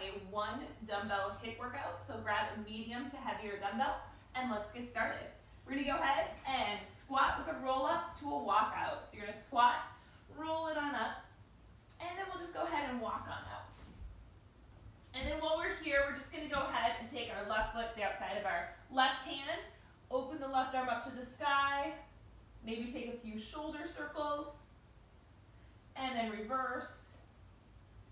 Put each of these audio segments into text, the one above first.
a 1 dumbbell HIIT workout. So grab a medium to heavier dumbbell and let's get started. We're gonna go ahead and squat with a roll up to a walkout. So you're gonna squat, roll it on up, and then we'll just go ahead and walk on out. And then while we're here, we're just gonna go ahead and take our left foot to the outside of our left hand, open the left arm up to the sky, maybe take a few shoulder circles, and then reverse,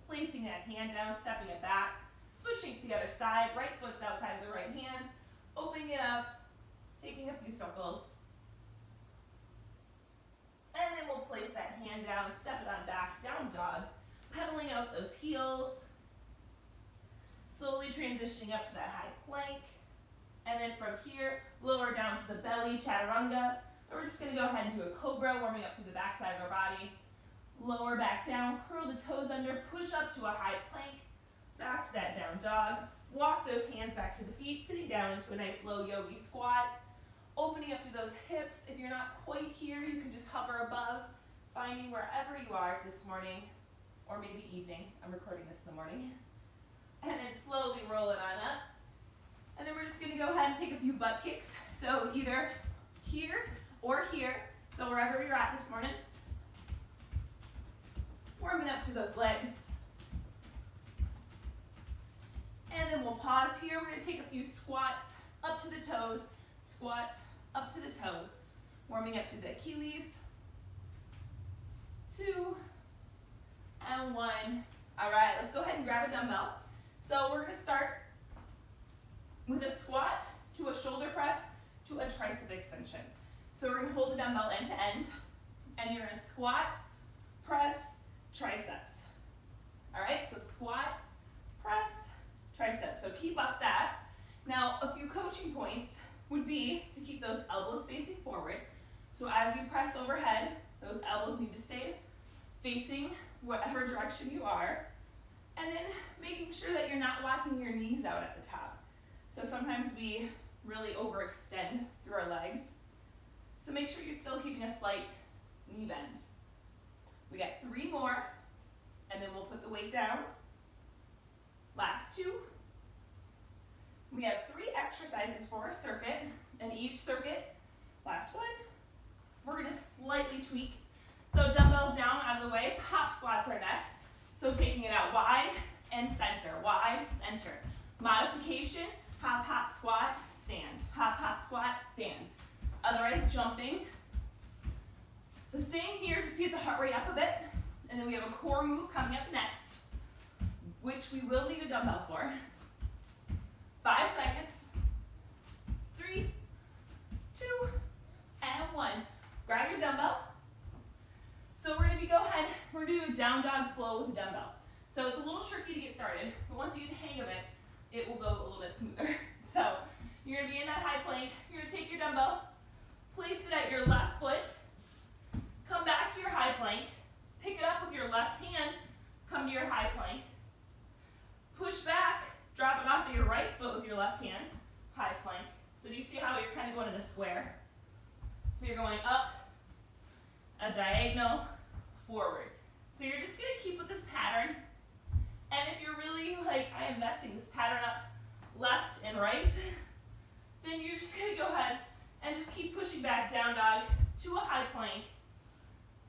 placing that hand down, stepping it back, switching to the other side, right foot's outside of the right hand, opening it up, taking a few circles, and then we'll place that hand down, step it on back, down dog, pedaling out those heels, slowly transitioning up to that high plank, and then from here, lower down to the belly, chaturanga, and we're just gonna go ahead and do a cobra, warming up through the back side of our body, lower back down, curl the toes under, push up to a high plank, back to that down dog, walk those hands back to the feet, sitting down into a nice low yogi squat, opening up through those hips. If you're not quite here, you can just hover above, finding wherever you are this morning, or maybe evening. I'm recording this in the morning. And then slowly roll it on up. And then we're just gonna go ahead and take a few butt kicks. So either here or here, so wherever you're at this morning. Warming up through those legs. And then we'll pause here. We're gonna take a few squats up to the toes, squats up to the toes. Warming up through the Achilles. 2 and 1. All right, let's go ahead and grab a dumbbell. So we're gonna start with a squat to a shoulder press to a tricep extension. So we're gonna hold the dumbbell end to end, and you're gonna squat, press, triceps. All right, so squat, press, triceps. So keep up that. Now, a few coaching points would be to keep those elbows facing forward. So as you press overhead, those elbows need to stay facing whatever direction you are. And then making sure that you're not locking your knees out at the top. So sometimes we really overextend through our legs. So make sure you're still keeping a slight knee bend. We got 3 more, and then we'll put the weight down. Last 2. We have 3 exercises for a circuit, and each circuit, last one, we're gonna slightly tweak. So dumbbells down, out of the way, hop squats are next. So taking it out wide and center, wide, center. Modification, hop, hop, squat, stand. Hop, hop, squat, stand. Otherwise jumping. So staying here to get the heart rate up a bit, and then we have a core move coming up next, which we will need a dumbbell for. 5 seconds. 3, 2, and 1. Grab your dumbbell. So we're gonna we're gonna do a down dog flow with a dumbbell. So it's a little tricky to get started, but once you get the hang of it, it will go a little bit smoother. So you're gonna be in that high plank, you're gonna take your dumbbell, place it at your left foot, come back to your high plank, pick it up with your left hand, come to your high plank, push back, drop it off of your right foot with your left hand, high plank. So do you see how you're kind of going in a square? So you're going up, a diagonal, forward. So you're just gonna keep with this pattern. And if you're really like, I am messing this pattern up left and right, then you're just gonna go ahead and just keep pushing back, down dog to a high plank.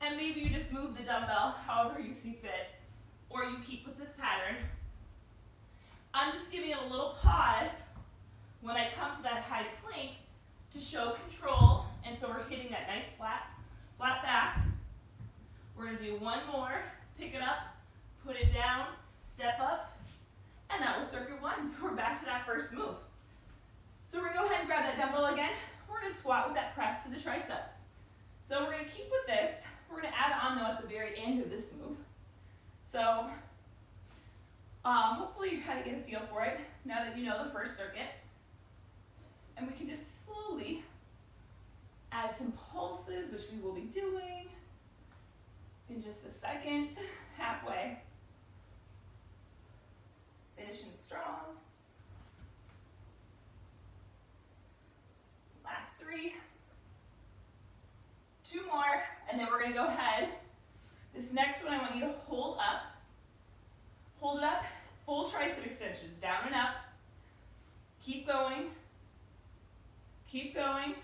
And maybe you just move the dumbbell however you see fit, or you keep with this pattern. I'm just giving it a little pause when I come to that high plank to show control, and so we're hitting that nice flat back. We're gonna do 1 more, pick it up, put it down, step up, and that was circuit 1, so we're back to that first move. So we're gonna go ahead and grab that dumbbell again. We're gonna squat with that press to the triceps. So we're gonna keep with this. We're gonna add on though at the very end of this move. So hopefully you kind of get a feel for it now that you know the first circuit. And we can just slowly add some pulses, which we will be doing in just a second, halfway. Finishing strong. Last 3. 2 more, and then we're gonna go ahead. This next one I want you to hold up. Hold it up full tricep extensions, down and up. Keep going. Keep going.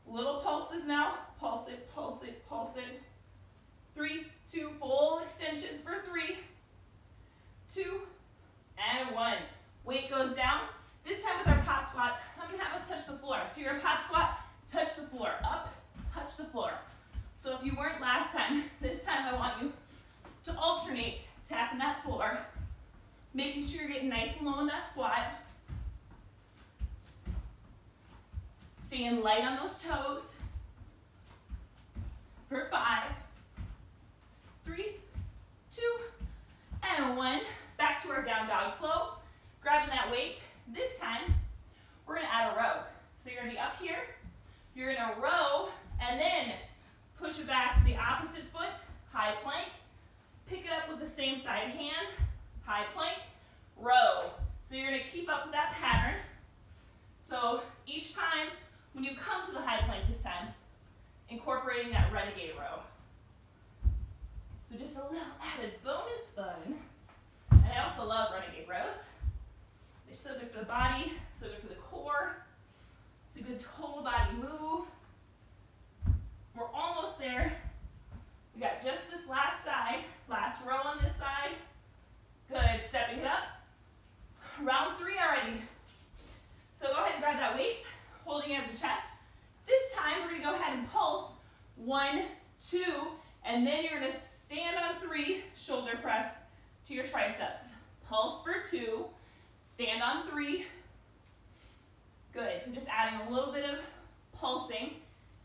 Little pulses now. Pulse it, pulse it, pulse it. 3, 2, full extensions for 3, 2, and 1. Weight goes down. This time with our pot squats, I'm going to have us touch the floor. So you're a pot squat, touch the floor. Up, touch the floor. So if you weren't last time, this time I want you to alternate tapping that floor, making sure you're getting nice and low in that squat. Staying light on those toes. For 5, 3, 2, and 1. Back to our down dog flow. Grabbing that weight. This time, we're going to add a row. So you're going to be up here. You're going to row, and then push it back to the opposite foot. High plank. Pick it up with the same side hand. High plank. Row. So you're going to keep up with that pattern. So each time, when you come to the high plank this time, incorporating that renegade row. So just a little added bonus fun. And I also love renegade rows. They're so good for the body, so good for the core. It's a good total body move. We're almost there. We got just this last side, last row on this side. Good, stepping it up. Round 3 already. So go ahead and grab that weight, holding it at the chest. This time we're going to go ahead and pulse 1, 2, and then you're going to stand on 3, shoulder press to your triceps. Pulse for 2, stand on 3. Good, so just adding a little bit of pulsing,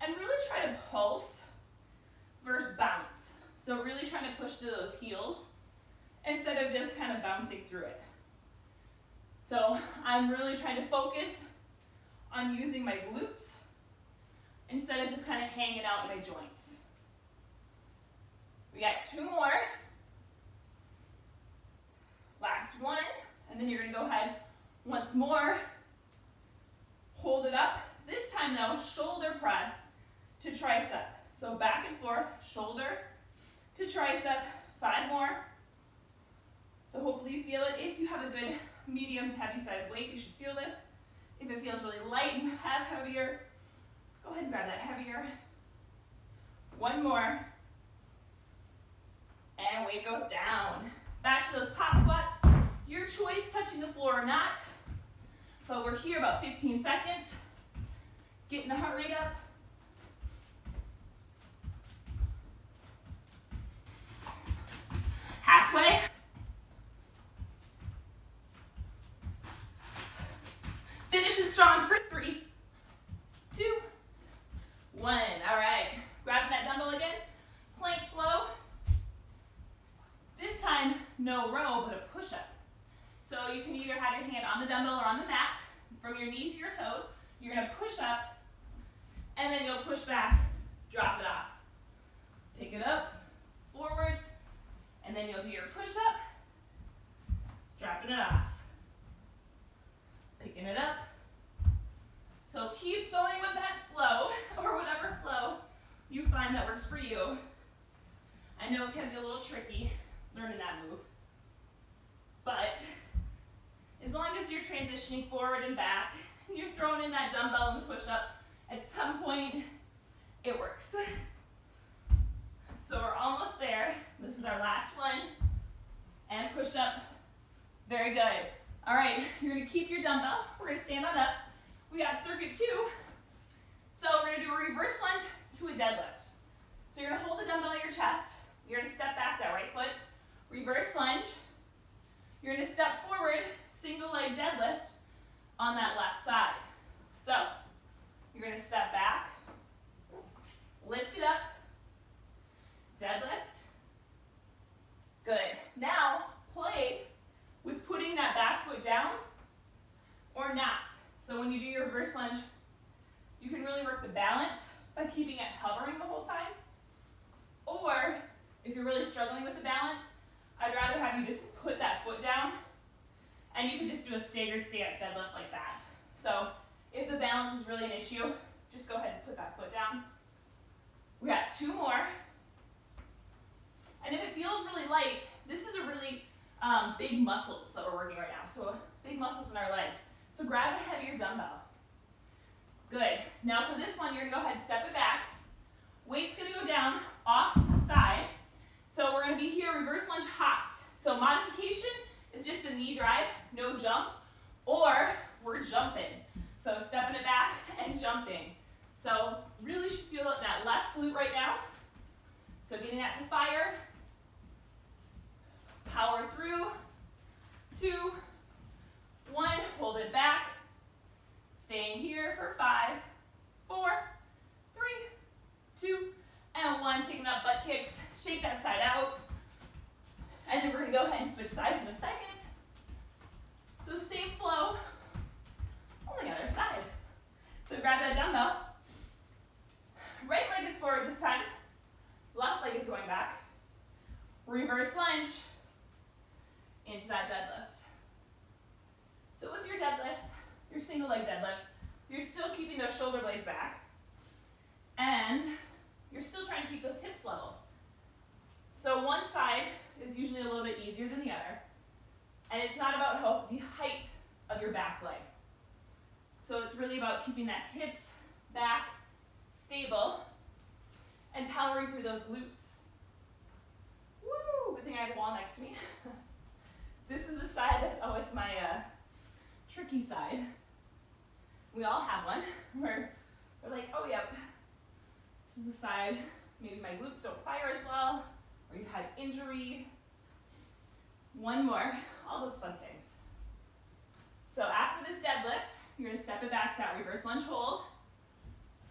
and really try to pulse versus bounce. So really trying to push through those heels instead of just kind of bouncing through it. So I'm really trying to focus on using my glutes instead of just kind of hanging out in my joints. We got 2 more. Last one, and then you're going to go ahead once more. Hold it up. This time though, shoulder press to tricep. So back and forth, shoulder to tricep. 5 more. So hopefully you feel it. If you have a good medium to heavy size weight, you should feel this. If it feels really light and you have heavier, go ahead and grab that heavier. 1 more. And weight goes down. Back to those pop squats. Your choice, touching the floor or not. But we're here about 15 seconds. Getting the heart rate up. Halfway. Finish it strong for 3, 2, 1. All right. Grabbing that dumbbell again. Plank flow. This time, no row, but a push-up. So you can either have your hand on the dumbbell or on the mat, from your knees to your toes. You're going to push up, and then you'll push back, drop it off. Pick it up, forwards, and then you'll do your push-up, dropping it off. Picking it up. So keep going with that flow, or whatever flow you find that works for you. I know it can be a little tricky learning that move, but as long as you're transitioning forward and back, and you're throwing in that dumbbell and push-up, at some point, it works. So we're almost there. This is our last one, and push-up. Very good. All right, you're gonna keep your dumbbell. We're gonna stand on up. We got circuit 2. So we're gonna do a reverse lunge to a deadlift. So you're gonna hold the dumbbell at your chest. You're gonna step back that right foot. Reverse lunge. You're gonna step forward, single leg deadlift on that left side. So you're gonna step back, lift it up, deadlift. Good. Now play with putting that back foot down or not. So when you do your reverse lunge, you can really work the balance by keeping it hovering the whole time. Or if you're really struggling with the balance, I'd rather have you just put that foot down, and you can just do a staggered stance deadlift like that. So if the balance is really an issue, just go ahead and put that foot down. We got 2 more. And if it feels really light, this is a really big muscles that we're working right now. So big muscles in our legs. So grab a heavier dumbbell. Good. Now for this one, you're gonna go ahead and step it back. Weight's gonna go down off to the side. So we're gonna be here, reverse lunge hops. So modification is just a knee drive, no jump, or we're jumping. So stepping it back and jumping. So really should feel that left glute right now. So getting that to fire. Power through. 2, 1, hold it back. Staying here for 5, 4, 3, 2, and 1. Taking up butt kicks. Shake that side out. And then we're going to go ahead and switch sides in a second. So same flow, only other side. So grab that dumbbell. Right leg is forward this time. Left leg is going back. Reverse lunge into that deadlift. So with your deadlifts, your single leg deadlifts, you're still keeping those shoulder blades back. And you're still trying to keep those hips level. So one side is usually a little bit easier than the other. And it's not about the height of your back leg. So it's really about keeping that hips back stable and powering through those glutes. Woo! Good thing I have a wall next to me. This is the side that's always my tricky side. We all have one where we're like, oh yep, this is the side, maybe my glutes don't fire as well, or you've had injury. One more, all those fun things. So after this deadlift, you're gonna step it back to that reverse lunge hold.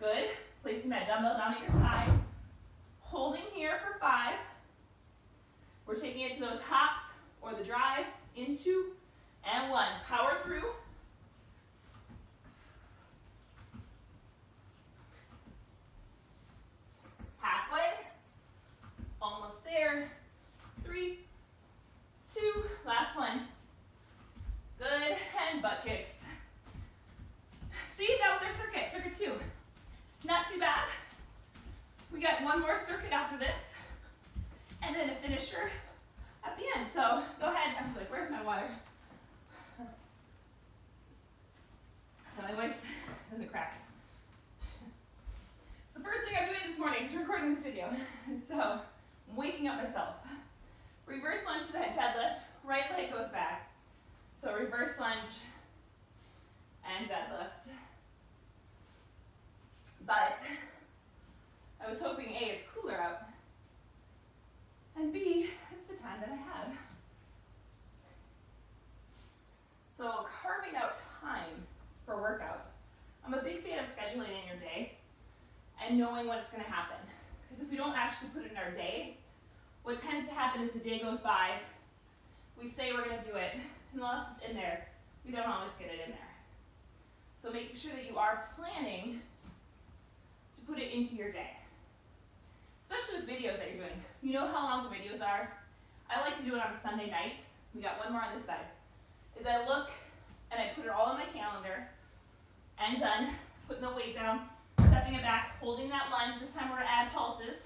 Good, placing that dumbbell down at your side. Holding here for 5. We're taking it to those hops or the drives, into and 1. Power through. Halfway, almost there. 3, 2, last one. Good, and butt kicks. See, that was our circuit, circuit 2. Not too bad. We got one more circuit after this, and then a finisher at the end. So go ahead. I was like, where's my water? So my voice doesn't crack. So the first thing I'm doing this morning is recording this video. And so I'm waking up myself. Reverse lunge to that deadlift. Right leg goes back. So reverse lunge and deadlift. But I was hoping A, it's cooler out, and B, it's the time that I had. So carving out time for workouts. I'm a big fan of scheduling in your day and knowing when it's going to happen. Because if we don't actually put it in our day, what tends to happen is the day goes by, we say we're going to do it, and unless it's in there, we don't always get it in there. So making sure that you are planning to put it into your day. Especially with videos that you're doing. You know how long the videos are? I like to do it on a Sunday night. We got one more on this side. Is I look and I put it all on my calendar and done, putting the weight down, stepping it back, holding that lunge. This time we're gonna add pulses.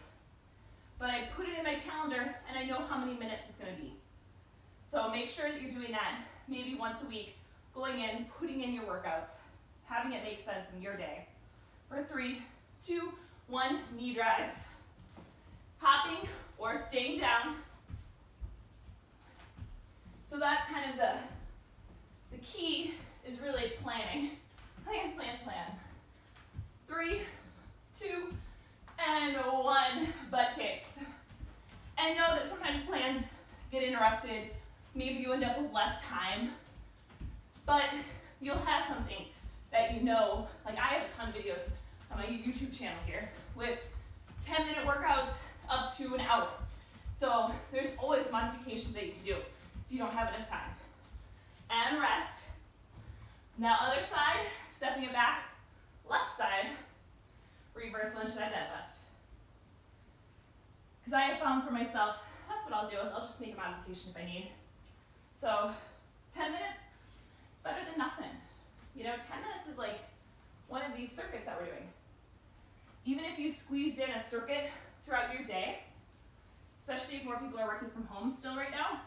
But I put it in my calendar and I know how many minutes it's gonna be. So make sure that you're doing that maybe once a week, going in, putting in your workouts, having it make sense in your day. For 3, 2, 1, knee drives. Hopping or staying down. So that's kind of the key is really planning. Plan, plan, plan. 3, 2, and 1, butt kicks. And know that sometimes plans get interrupted. Maybe you end up with less time, but you'll have something that you know. Like I have a ton of videos on my YouTube channel here with 10-minute workouts up to an hour. So there's always modifications that you can do if you don't have enough time. And rest. Now other side, stepping it back, left side, reverse lunge to that deadlift. Because I have found for myself, that's what I'll do, is I'll just make a modification if I need. So 10 minutes, it's better than nothing. You know, 10 minutes is like one of these circuits that we're doing. Even if you squeezed in a circuit throughout your day, especially if more people are working from home still right now,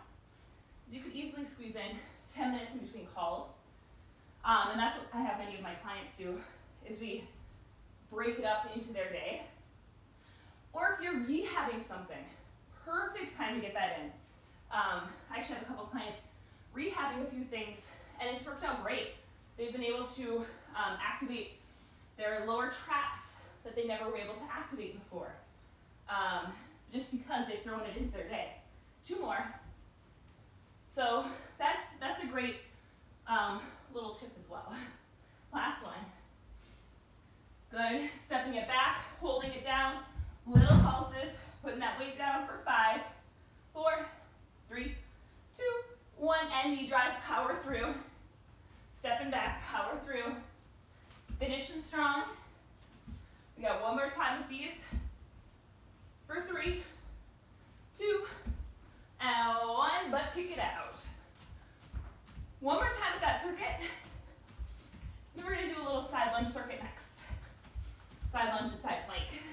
is you could easily squeeze in 10 minutes in between calls. And that's what I have many of my clients do, is we break it up into their day. Or if you're rehabbing something, perfect time to get that in. I actually have a couple clients rehabbing a few things, and it's worked out great. They've been able to activate their lower traps that they never were able to activate before, just because they've thrown it into their day. 2 more. So that's a great little tip as well. Last one. Good. Stepping it back, holding it down, little pulses, putting that weight down for 5, 4, 3, 2, 1, and knee drive, power through. Stepping back, power through. Finishing strong. We got one more time with these. For 3, 2, and 1, butt kick it out. One more time with that circuit. Then we're gonna do a little side lunge circuit next. Side lunge and side plank.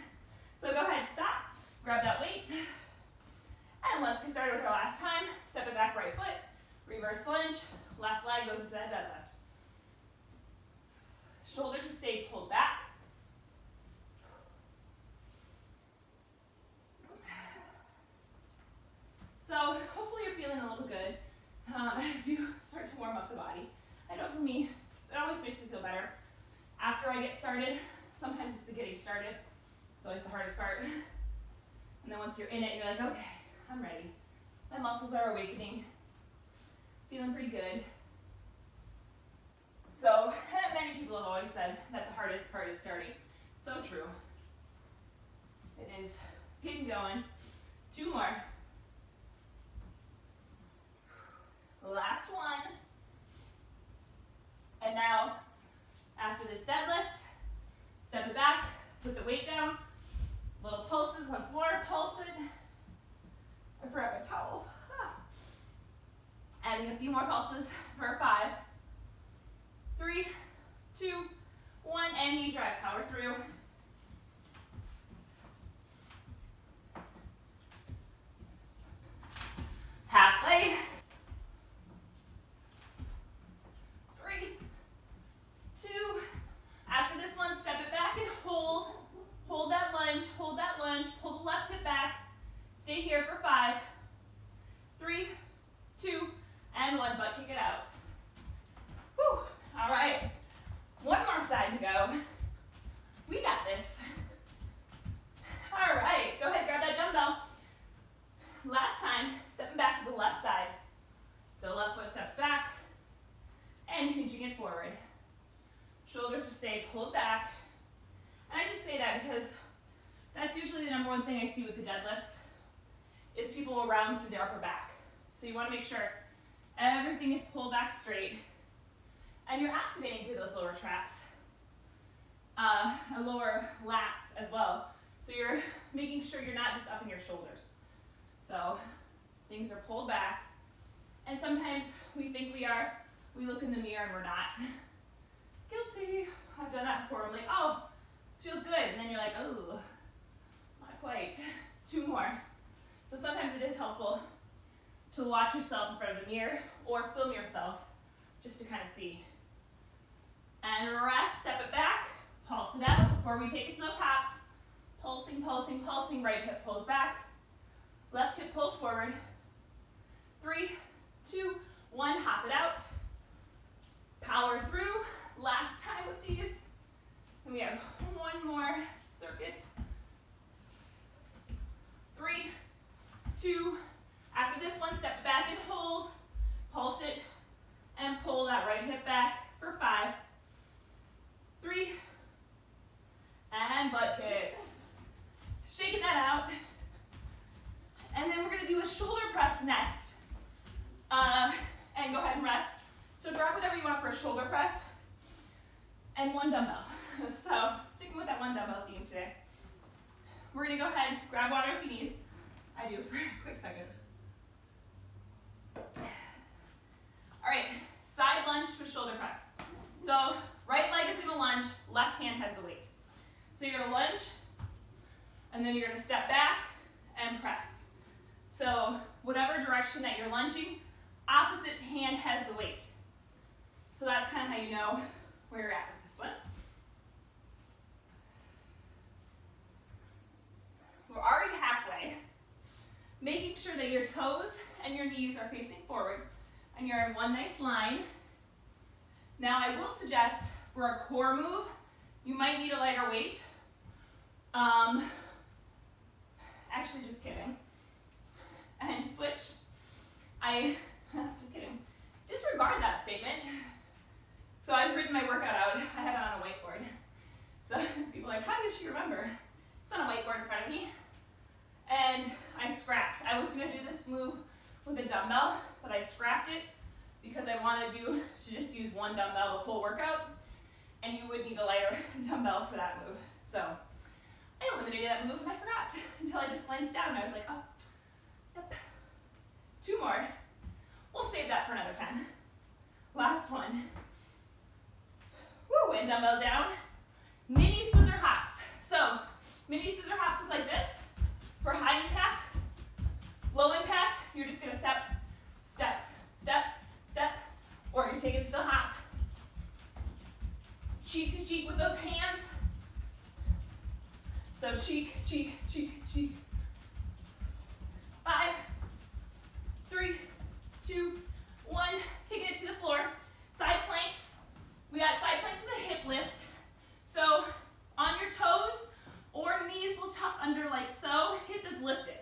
So go ahead, stop, grab that weight, and let's get started with our last time. Step it back, right foot, reverse lunge, left leg goes into that deadlift. Shoulders will stay pulled back. So hopefully you're feeling a little good as you start to warm up the body. I know for me, it always makes me feel better. After I get started, sometimes it's the getting started. It's always the hardest part. And then once you're in it, you're like, okay, I'm ready. My muscles are awakening. Feeling pretty good. So, many people have always said that the hardest part is starting. So true. It is getting going. 2 more. Last one. And now, after this deadlift, step it back, put the weight down, little pulses once more, pulse it. I forgot my towel. Adding a few more pulses for 5, 3, 2, 1, and knee drive, power through. Halfway. 3, 2. After this one, step it back and hold. Hold that lunge, hold that lunge. Pull the left hip back. Stay here for 5, 3, 2, and 1. Butt kick it out. Whew. All right. One more side to go. We got this. All right. Go ahead, grab that dumbbell. Last time, stepping back to the left side. So left foot steps back and hinging it forward. Shoulders will stay pulled back. And I just say that because that's usually the number one thing I see with the deadlifts is people will round through their upper back. So you want to make sure everything is pulled back straight and you're activating through those lower traps, lower lats as well. So you're making sure you're not just up in your shoulders. So things are pulled back, and sometimes we think we are. We look in the mirror and we're not. Guilty. I've done that before. I'm like, oh, this feels good, and then you're like, oh, not quite. 2 more. So sometimes it is helpful to watch yourself in front of the mirror or film yourself just to kind of see. And rest, step it back, pulse it out before we take it to those hops. Pulsing, pulsing, pulsing, right hip pulls back, left hip pulls forward. 3, 2, 1, hop it out. Power through, last time with these. And we have 1 more circuit. 3, 2, after this one, step it back and hold, pulse it, and pull that right hip back for 5, 3, and butt kicks. Shaking that out. And then we're gonna do a shoulder press next. And go ahead and rest. So grab whatever you want for a shoulder press and 1 dumbbell. So sticking with that 1 dumbbell theme today. We're gonna go ahead, grab water if you need. I do for a quick second. All right, side lunge to a shoulder press. So right leg is gonna lunge, left hand has the weight. So you're gonna lunge, and then you're gonna step back and press. So whatever direction that you're lunging, opposite hand has the weight. So that's kind of how you know where you're at with this one. We're already halfway. Making sure that your toes and your knees are facing forward and you're in one nice line. Now I will suggest for a core move, you might need a lighter weight. Actually, just kidding. And switch. Just kidding. Disregard that statement. So I've written my workout out. I have it on a whiteboard. So people are like, how did she remember? It's on a whiteboard in front of me. And I scrapped. I was going to do this move with a dumbbell, but I scrapped it because I wanted you to just use one dumbbell the whole workout, and you would need a lighter dumbbell for that move. So I eliminated that move and I forgot until I just glanced down and I was like, oh, yep. 2 more. We'll save that for another time. Last one. Woo, and dumbbell down. Mini scissor hops. So mini scissor hops look like this. For high impact, low impact, you're just gonna step, step, step, step, or you take it to the hop. Cheek to cheek with those hands. So cheek, cheek, cheek, cheek. 5, 3, 2, 1. Taking it to the floor. Side planks. We got side planks with a hip lift. So on your toes or knees will tuck under like so. Hip is lifted.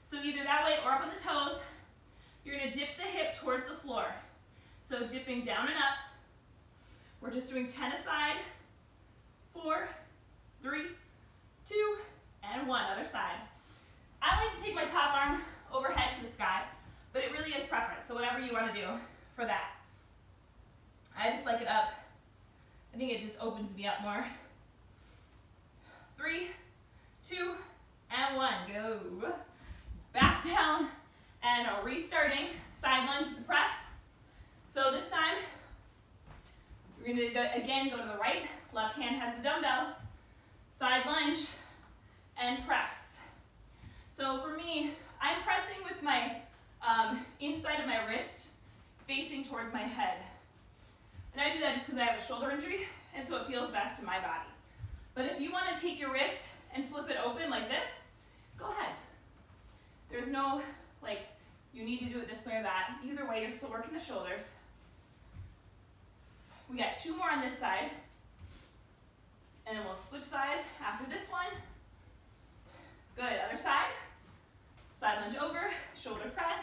So either that way or up on the toes. You're going to dip the hip towards the floor. So dipping down and up. We're just doing 10 aside. 4, 3, 2, and 1. Other side. I like to take my top arm overhead to the sky, but it really is preference. So whatever you want to do for that. I just like it up. I think it just opens me up more. 3, 2, and 1. Go. Back down and restarting. Side lunge with the press. So this time, we're going to again go to the right. Left hand has the dumbbell. Side lunge and press. So for me, I'm pressing with my inside of my wrist facing towards my head. And I do that just because I have a shoulder injury, and so it feels best in my body. But if you want to take your wrist and flip it open like this, go ahead. There's no, like, you need to do it this way or that. Either way, you're still working the shoulders. We got 2 more on this side. And then we'll switch sides after this one. Good, other side. Side lunge over, shoulder press.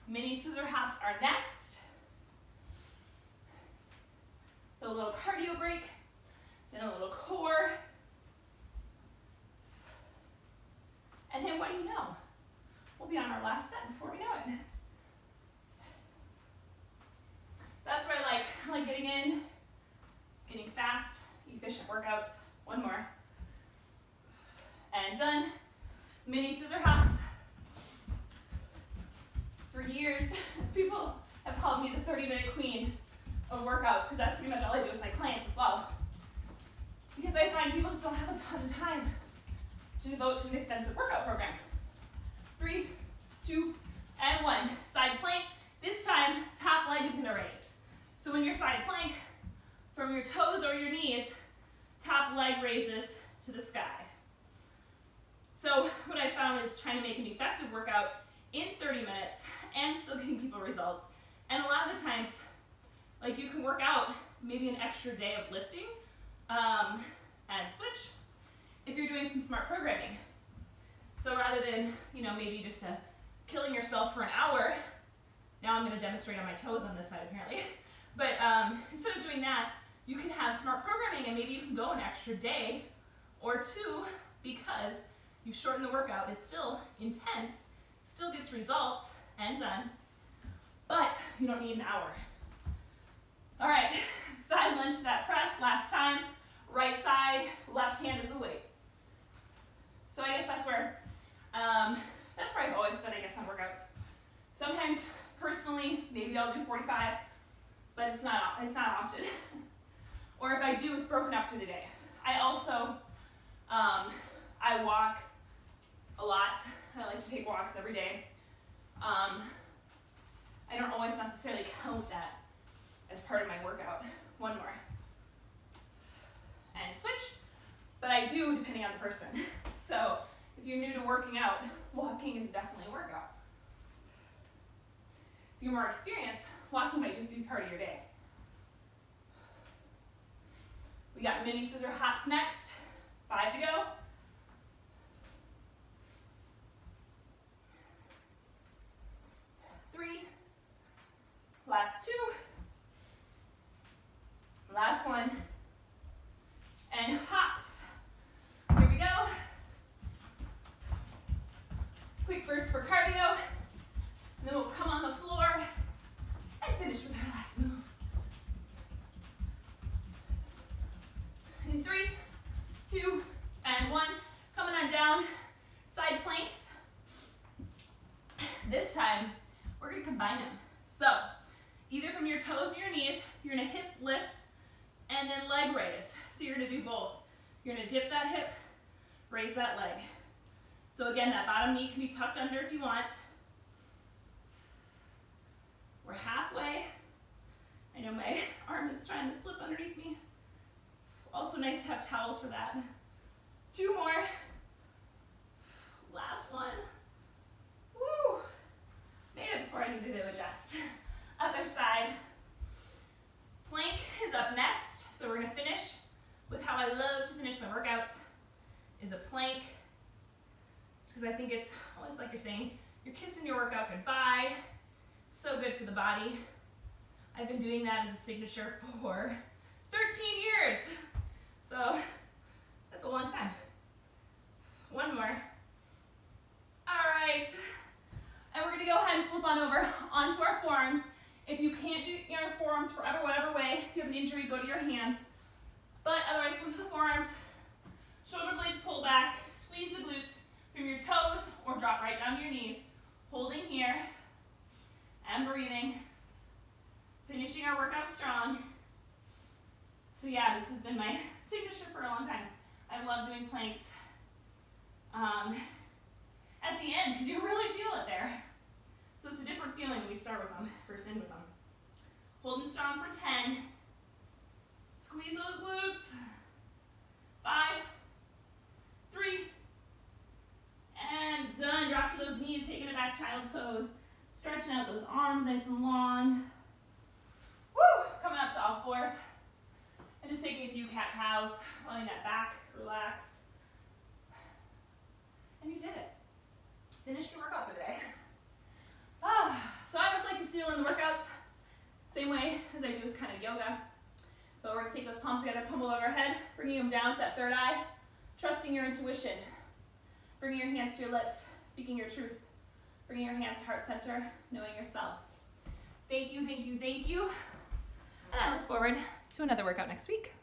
Mini scissor hops are next. So a little cardio break, then a little core. And then what do you know? We'll be on our last set before we know it. That's what I like getting in, getting fast, efficient workouts. 1 more. And done. Mini scissor hops. For years, people have called me the 30-minute queen of workouts because that's pretty much all I do with my clients as well. Because I find people just don't have a ton of time to devote to an extensive workout program. 3, 2, and 1. Side plank. This time, top leg is going to raise. So when you're side plank, from your toes or your knees, top leg raises to the sky. So what I found is trying to make an effective workout in 30 minutes and still getting people results. And a lot of the times, like, you can work out maybe an extra day of lifting and switch if you're doing some smart programming. So rather than, maybe just killing yourself for an hour, now I'm going to demonstrate on my toes on this side apparently, but instead of doing that, you can have smart programming and maybe you can go an extra day or 2 because you've shortened the workout. It's still intense, still gets results and done, but you don't need an hour. All right, side lunge to that press, last time, right side, left hand is the weight. So I guess that's where I've always been, I guess, on workouts. Sometimes, personally, maybe I'll do 45, but it's not often. Or if I do, it's broken up through the day. I also, I walk a lot. I like to take walks every day. I don't always necessarily count that as part of my workout. One more. And switch. But I do depending on the person. So if you're new to working out, walking is definitely a workout. If you're more experienced, walking might just be part of your day. We got mini scissor hops next. 5 to go. Three. Last 2. Last one. And hops. Here we go. Quick burst for cardio. And then we'll come on the floor and finish with our last move. In 3, 2, and 1. Coming on down. Side planks. This time, we're going to combine them. So, either from your toes or your knees, you're going to hip lift and then leg raise. So you're going to do both. You're going to dip that hip, raise that leg. So again, that bottom knee can be tucked under if you want. We're halfway. I know my arm is trying to slip underneath me. Also nice to have towels for that. 2 more. Last one. Woo! Made it before I needed to adjust. Other side. Plank is up next. So we're going to finish with how I love to finish my workouts is a plank. Because I think it's almost like you're saying, you're kissing your workout goodbye. So good for the body. I've been doing that as a signature for 13 years. So that's a long time. 1 more. All right. And we're going to go ahead and flip on over onto our forearms. If you can't do your forearms forever, whatever way, if you have an injury, go to your hands. But otherwise, come to the forearms. Shoulder blades pull back. Squeeze the glutes from your toes or drop right down to your knees. Holding here and breathing. Finishing our workout strong. So yeah, this has been my signature for a long time. I love doing planks at the end because you really feel it there. So it's a different feeling when you start with them, first in with them. Holding strong for 10. Squeeze those glutes. 5, 3, and done. Drop to those knees, taking it back, child's pose. Stretching out those arms nice and long. Woo! Coming up to all fours. And just taking a few cat-cows, letting that back relax. And you did it. Finished your workout for the day. So I always like to seal in the workouts, same way as I do with kind of yoga. But we're going to take those palms together, pummel over our head, bringing them down to that third eye, trusting your intuition, bringing your hands to your lips, speaking your truth, bringing your hands to heart center, knowing yourself. Thank you, thank you, thank you. And I look forward to another workout next week.